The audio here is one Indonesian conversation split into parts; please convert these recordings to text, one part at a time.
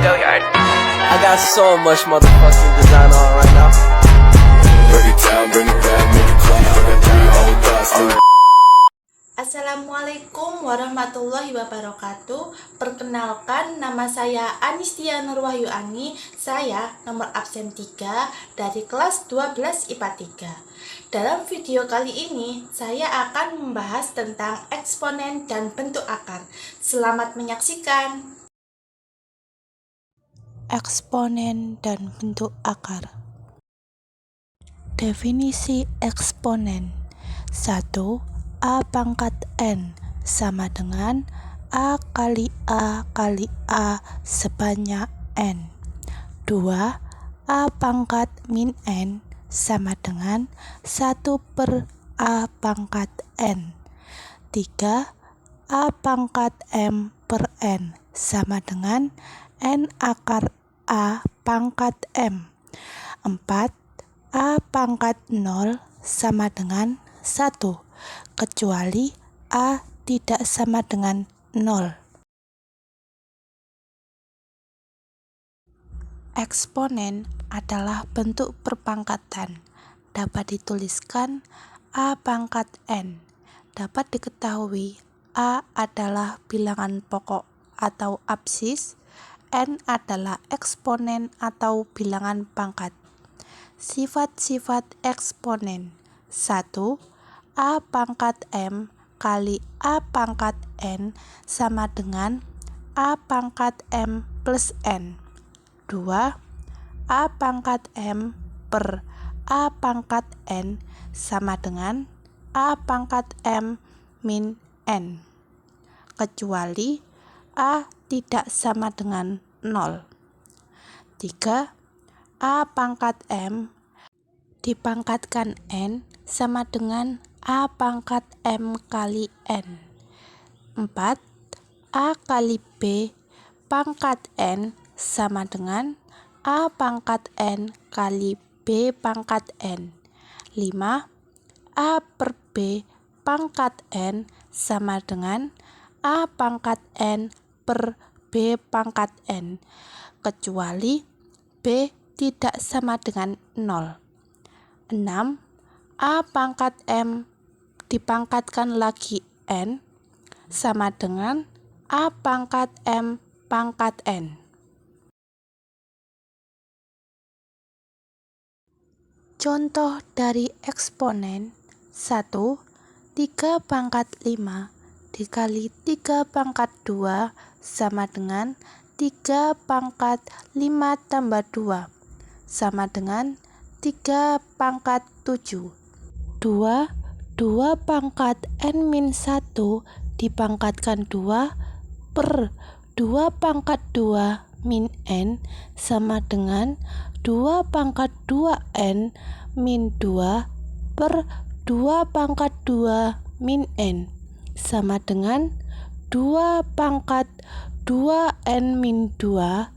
I got so much motherfucking design on right now. Break it down, bring it back, make it clap. I got 3 old thoughts, new. Assalamualaikum warahmatullahi wabarakatuh. Perkenalkan, nama saya Anistia Nurwahyu Ani. Saya nomor absen 3 dari kelas 12 IPA 3. Dalam video kali ini, saya akan membahas tentang eksponen dan bentuk akar. Selamat menyaksikan. Eksponen dan bentuk akar. Definisi eksponen. 1. A pangkat N sama dengan A kali A kali A sebanyak N. 2. A pangkat min N sama dengan 1 per A pangkat N. 3. A pangkat M per N sama dengan N akar A pangkat M. 4. A pangkat 0 sama dengan 1, kecuali A tidak sama dengan 0. Eksponen adalah bentuk perpangkatan. Dapat dituliskan A pangkat N. Dapat diketahui A adalah bilangan pokok atau absis, N adalah eksponen atau bilangan pangkat. Sifat-sifat eksponen. 1. A pangkat M kali A pangkat N sama dengan A pangkat M plus N. 2. A pangkat M per A pangkat N sama dengan A pangkat M min N, kecuali A tidak sama dengan 0. 3. A pangkat M dipangkatkan N sama dengan A pangkat M kali N. 4. A kali B pangkat N sama dengan A pangkat N kali B pangkat N. 5. A per B pangkat N sama dengan A pangkat N per B pangkat N, kecuali B tidak sama dengan 0. 6. A pangkat M dipangkatkan lagi N sama dengan A pangkat M pangkat N. Contoh dari eksponen. 1. 3 pangkat 5 dikali 3 pangkat 2 sama dengan 3 pangkat 5 tambah 2 sama dengan 3 pangkat 7. 2 pangkat N-1 dipangkatkan 2 per 2 pangkat 2 min N sama dengan 2 pangkat 2 N min 2 per 2 pangkat 2 min N sama dengan 2 pangkat 2 N min 2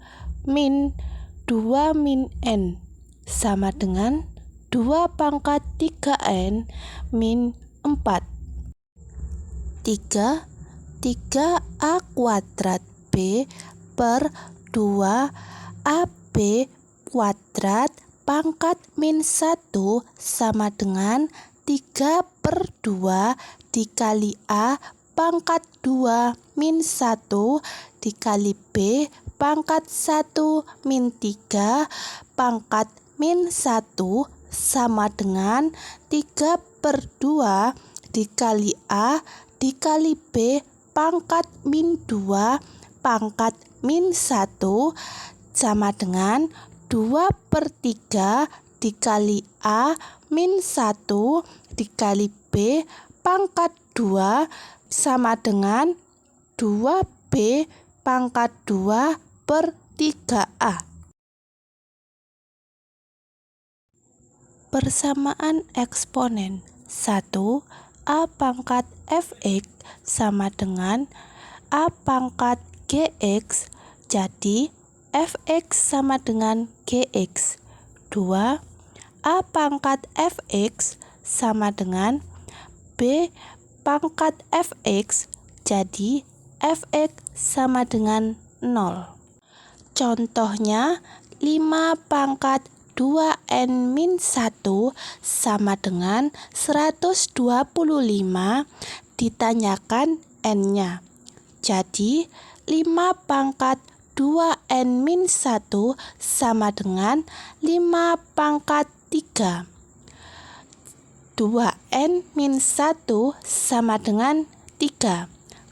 min 2 min N sama dengan 2 pangkat 3N min 4. 3 A kuadrat B per 2 AB kuadrat pangkat min 1 sama dengan 3 per 2 dikali A pangkat 2 min 1 dikali B pangkat 1 min 3 pangkat min 1 sama dengan 3 per 2 dikali A dikali B pangkat min 2 pangkat min 1 sama dengan 2 per 3 dikali A min 1 dikali B pangkat 2 sama dengan 2B pangkat 2 per 3A. Persamaan eksponen. 1. A pangkat Fx sama dengan A pangkat Gx, jadi Fx sama dengan Gx. 2. A pangkat Fx sama dengan B pangkat Fx, jadi Fx sama dengan 0. Contohnya 5 pangkat 2n-1 sama dengan 125, ditanyakan n-nya. Jadi 5 pangkat 2n-1 sama dengan 5 pangkat 3. 2n-1 sama dengan 3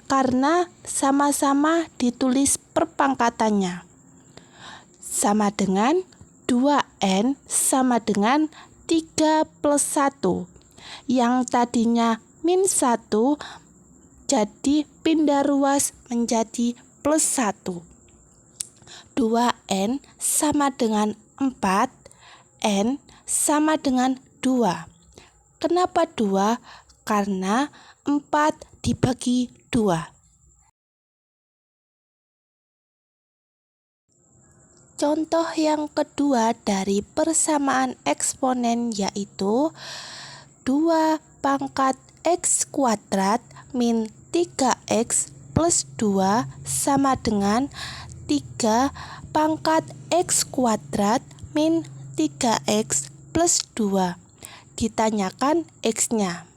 karena sama-sama ditulis perpangkatannya. Sama dengan 2n sama dengan 3 plus 1. Yang tadinya -1 jadi pindah ruas menjadi plus 1. 2n sama dengan 4, n sama dengan 2. Kenapa 2? Karena 4 dibagi 2. Contoh yang kedua dari persamaan eksponen yaitu 2 pangkat x kuadrat min 3x plus 2 sama dengan 3 pangkat x kuadrat min 3x plus 2. Ditanyakan x-nya.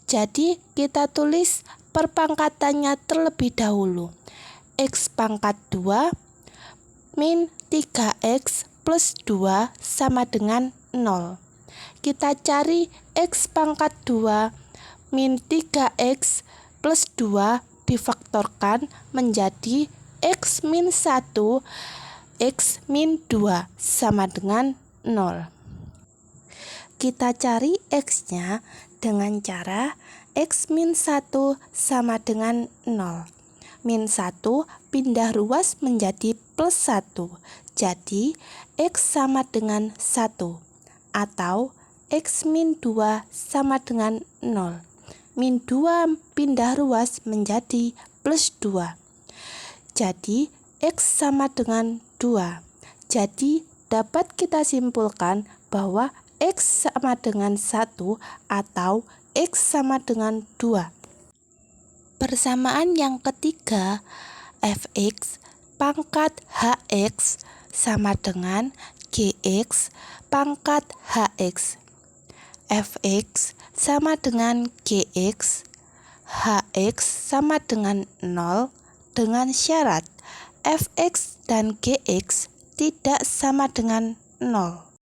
Jadi kita tulis perpangkatannya terlebih dahulu. X pangkat 2 min 3x plus 2 sama dengan 0. Kita cari x pangkat 2 min 3x plus 2 difaktorkan menjadi x min 1, x min 2 sama dengan 0. Kita cari x-nya dengan cara x min 1 sama dengan 0. Min 1 pindah ruas menjadi plus 1. Jadi x sama dengan 1. Atau x min 2 sama dengan 0. Min 2 pindah ruas menjadi plus 2. Jadi x sama dengan 2. Jadi dapat kita simpulkan bahwa x sama dengan 1 atau x sama dengan 2. Persamaan yang ketiga, fx pangkat hx sama dengan gx pangkat hx. Fx sama dengan gx, hx sama dengan 0 dengan syarat fx dan gx tidak sama dengan 0.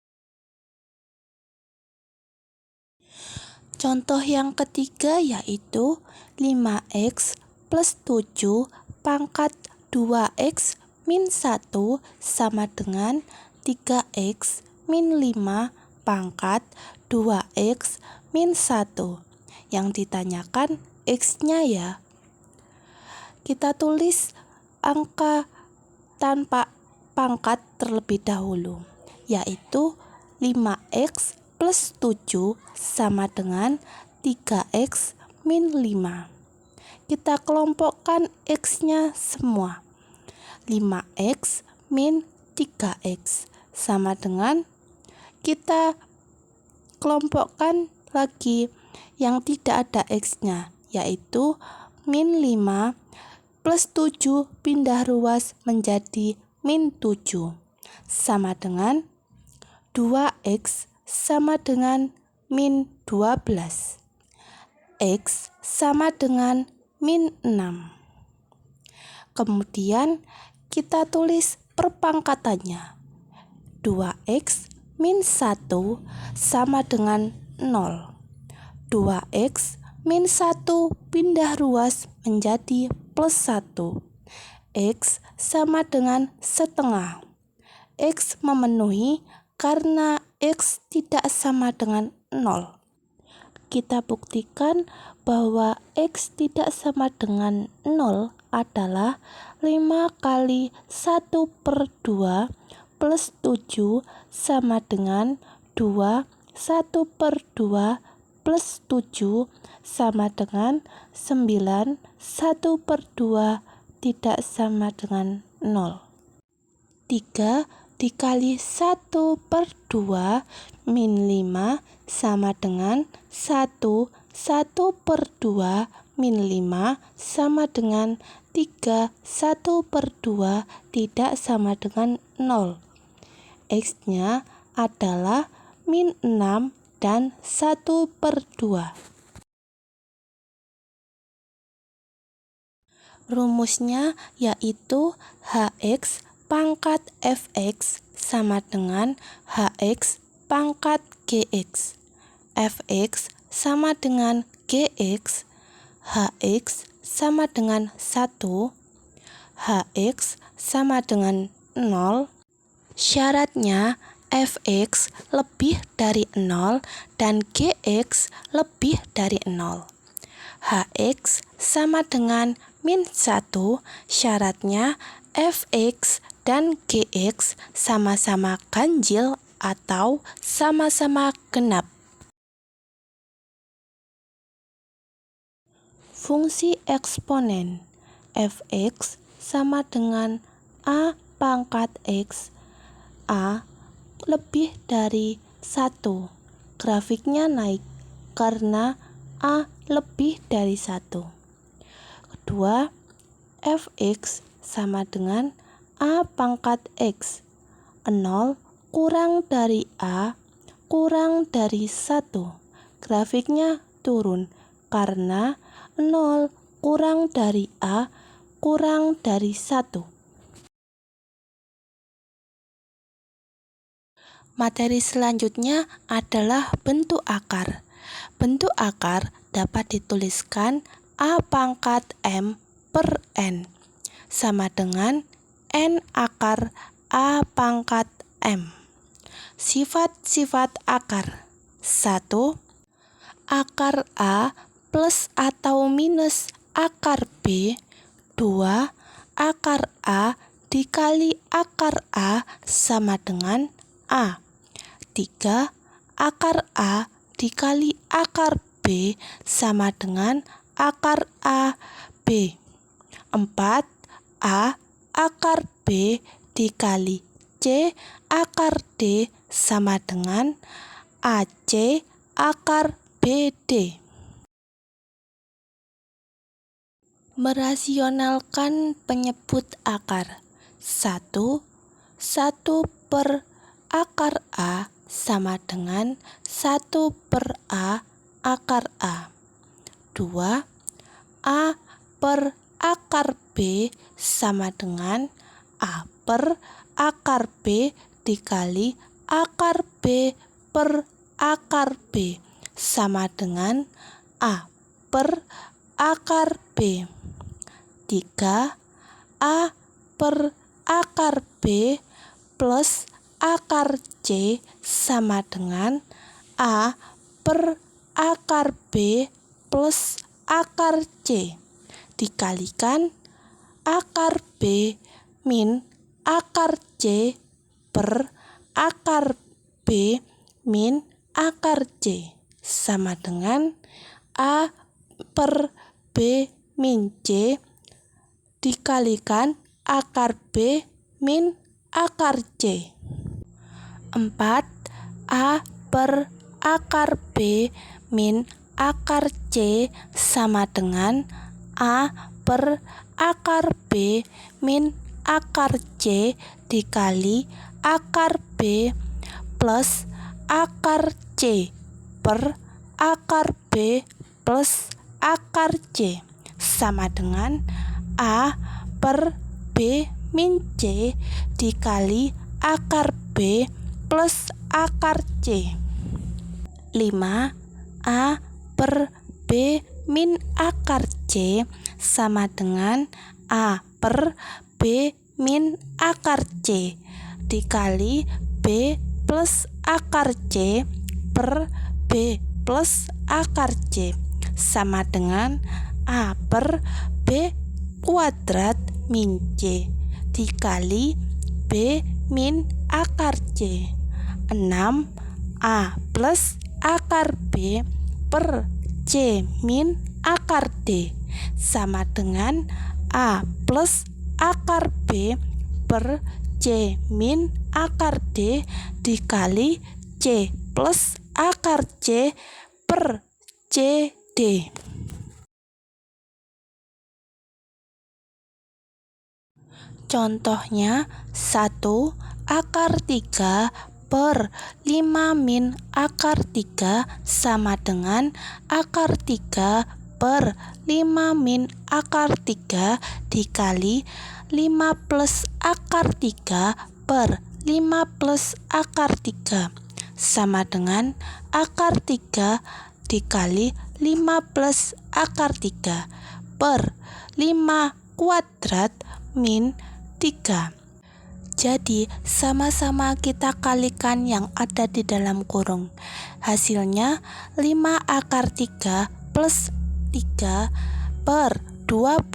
Contoh yang ketiga yaitu 5x plus 7 pangkat 2x min 1 sama dengan 3x min 5 pangkat 2x min 1. Yang ditanyakan x-nya ya. Kita tulis angka tanpa pangkat terlebih dahulu, yaitu 5x plus 7 sama dengan 3x min 5. Kita kelompokkan x-nya semua. 5x min 3x sama dengan, kita kelompokkan lagi yang tidak ada x-nya, yaitu min 5 plus 7 pindah ruas menjadi min 7 sama dengan 2x sama dengan min 12. X sama dengan min 6. Kemudian kita tulis perpangkatannya. 2x min 1 sama dengan 0. 2x min 1 pindah ruas menjadi plus 1. X sama dengan setengah. X memenuhi karena x tidak sama dengan 0. Kita buktikan bahwa x tidak sama dengan 0 adalah 5 kali 1/2 plus 7 sama dengan 2, 1/2 plus 7 sama dengan 9, 1/2 tidak sama dengan 0. 3 dikali 1/2 min 5 sama dengan 1, 1/2 min 5 sama dengan 3, 1/2 tidak sama dengan 0. X-nya adalah min 6 dan 1/2. Rumusnya yaitu Hx pangkat Fx sama dengan Hx pangkat Gx. Fx sama dengan Gx, Hx sama dengan 1, Hx sama dengan 0. Syaratnya Fx lebih dari 0 dan Gx lebih dari 0. Hx sama dengan min 1, syaratnya Fx dan Gx sama-sama ganjil atau sama-sama genap. Fungsi eksponen Fx sama dengan A pangkat X, A lebih dari 1. Grafiknya naik karena A lebih dari 1. Kedua, Fx sama dengan A pangkat X, 0 kurang dari A kurang dari 1. Grafiknya turun karena 0 kurang dari A kurang dari 1. Materi selanjutnya adalah bentuk akar. Bentuk akar dapat dituliskan A pangkat M per N sama dengan N akar A pangkat M. Sifat-sifat akar. 1. Akar A plus atau minus akar B. 2. Akar A dikali akar A sama dengan A. 3. Akar A dikali akar B sama dengan akar A B. 4. A akar B dikali C akar D sama dengan AC akar BD. Merasionalkan penyebut akar. 1. 1 per akar A sama dengan 1 per A akar A. 2. A per akar B sama dengan A per akar B dikali akar B per akar B sama dengan A per akar B. 3. A per akar B plus akar C sama dengan A per akar B plus akar C dikalikan akar B min akar C per akar B min akar C sama dengan A per B min C dikalikan akar B min akar C. 4. A per akar B min akar C sama dengan A per akar B min akar C dikali akar B plus akar C per akar B plus akar C sama dengan A per B min C dikali akar B plus akar C. 5. A per B min akar C sama dengan A per B min akar C dikali B plus akar C per B plus akar C sama dengan A per B kuadrat min C dikali B min akar C. 6. A plus akar B per C min akar D sama dengan A plus akar B per C min akar D dikali C plus akar C per CD. Contohnya 1 akar 3 per 5 min akar 3 sama dengan akar 3 per 5 min akar 3 dikali 5 plus akar 3 per 5 plus akar 3 sama dengan akar 3 dikali 5 plus akar 3 per 5 kuadrat min 3. Jadi sama-sama kita kalikan yang ada di dalam kurung. Hasilnya 5 akar 3 plus 3 per 25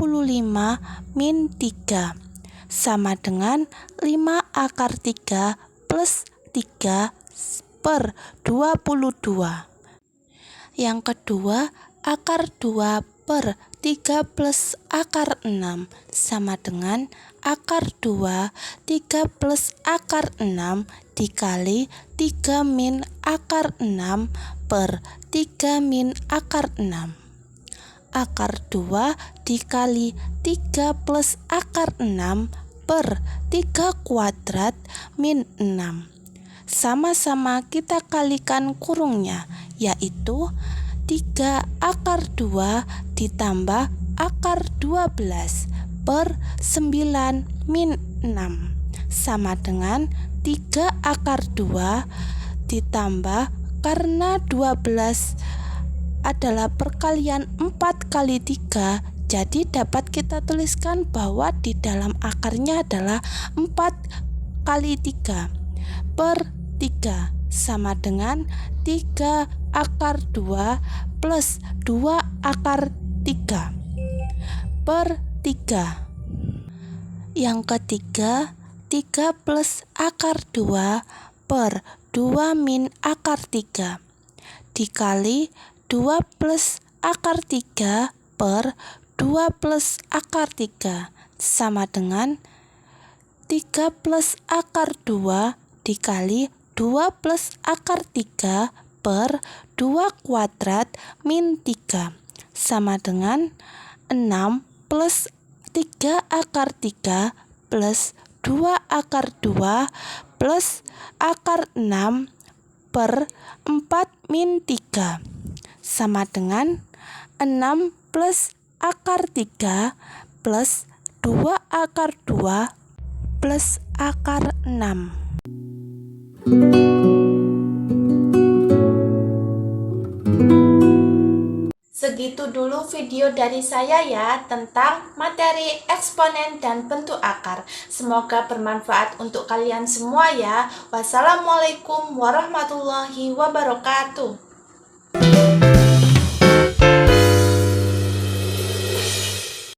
min 3 sama dengan 5 akar 3 plus 3 per 22. Yang kedua, akar 2 per 3 plus akar 6 sama dengan akar 2 3 plus akar 6 dikali 3 min akar 6 per 3 min akar 6. Akar 2 dikali 3 plus akar 6 per 3 kuadrat min 6. Sama-sama kita kalikan kurungnya, yaitu 3 akar 2 ditambah akar 12 per 9 min 6 sama dengan 3 akar 2 ditambah, karena 12 adalah perkalian 4 kali 3, jadi dapat kita tuliskan bahwa di dalam akarnya adalah 4 kali 3 per 3 sama dengan 3 akar 2 plus 2 akar 3 per 3. Yang ketiga, 3 plus akar 2 per 2 min akar 3 dikali 2 plus akar 3 per 2 plus akar 3 sama dengan 3 plus akar 2 dikali 2 plus akar 3 per 2 kuadrat min 3 sama dengan 6 plus 3 akar 3 plus 2 akar 2 plus akar 6 per 4 min 3 sama dengan 6 plus akar 3 plus 2 akar 2 plus akar 6. Segitu dulu video dari saya ya tentang materi eksponen dan bentuk akar. Semoga bermanfaat untuk kalian semua ya. Wassalamualaikum warahmatullahi wabarakatuh.